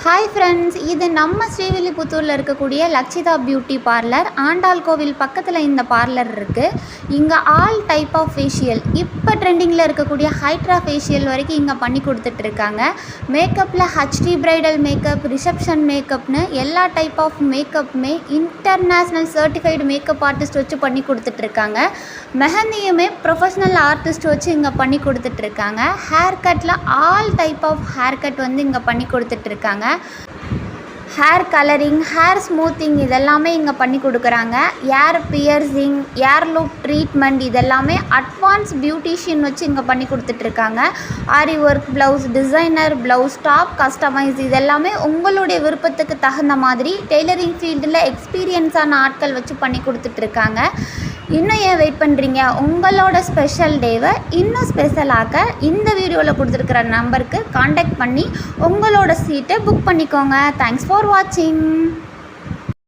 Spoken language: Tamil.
ஹாய் ஃப்ரெண்ட்ஸ், இது நம்ம ஸ்ரீவில்லிபுத்தூரில் இருக்கக்கூடிய லக்ஷிதா பியூட்டி பார்லர். ஆண்டாள் கோவில் பக்கத்தில் இந்த பார்லர் இருக்குது. இங்கே ஆல் டைப் ஆஃப் ஃபேஷியல், இப்போ ட்ரெண்டிங்கில் இருக்கக்கூடிய ஹைட்ரா ஃபேஷியல் வரைக்கும் இங்கே பண்ணி கொடுத்துட்ருக்காங்க. மேக்கப்பில் ஹச்டி பிரைடல் மேக்கப், ரிசப்ஷன் மேக்கப்னு எல்லா டைப் ஆஃப் மேக்கப்புமே இன்டர்நேஷ்னல் சர்டிஃபைடு மேக்கப் ஆர்டிஸ்ட் வச்சு பண்ணி கொடுத்துட்ருக்காங்க. மெஹந்தியுமே ப்ரொஃபஷ்னல் ஆர்டிஸ்ட் வச்சு இங்கே பண்ணி கொடுத்துட்ருக்காங்க. ஹேர் கட்டில் all type of hair cut வந்து இங்கே பண்ணி கொடுத்துட்ருக்காங்க. ஹேர் கலரிங், ஹேர் ஸ்மூத்திங் இதெல்லாமே இங்கே பண்ணி கொடுக்குறாங்க. Ear piercing, ear loop treatment இதெல்லாமே அட்வான்ஸ் பியூட்டிஷியன் வச்சு இங்கே பண்ணி கொடுத்துட்ருக்காங்க. Aari work blouse, designer blouse, top customise இதெல்லாமே உங்களுடைய விருப்பத்துக்கு தகுந்த மாதிரி டெய்லரிங் ஃபீல்டில் எக்ஸ்பீரியன்ஸான ஆட்கள் வச்சு பண்ணி கொடுத்துட்ருக்காங்க. இன்னும் ஏன் வெயிட் பண்ணுறீங்க? உங்களோட ஸ்பெஷல் டேவை இன்னும் ஸ்பெஷலாக இந்த வீடியோவில் கொடுத்துருக்குற நம்பருக்கு காண்டாக்ட் பண்ணி உங்களோட சீட்டை புக் பண்ணிக்கோங்க. தேங்க்ஸ் ஃபார் வாட்சிங்.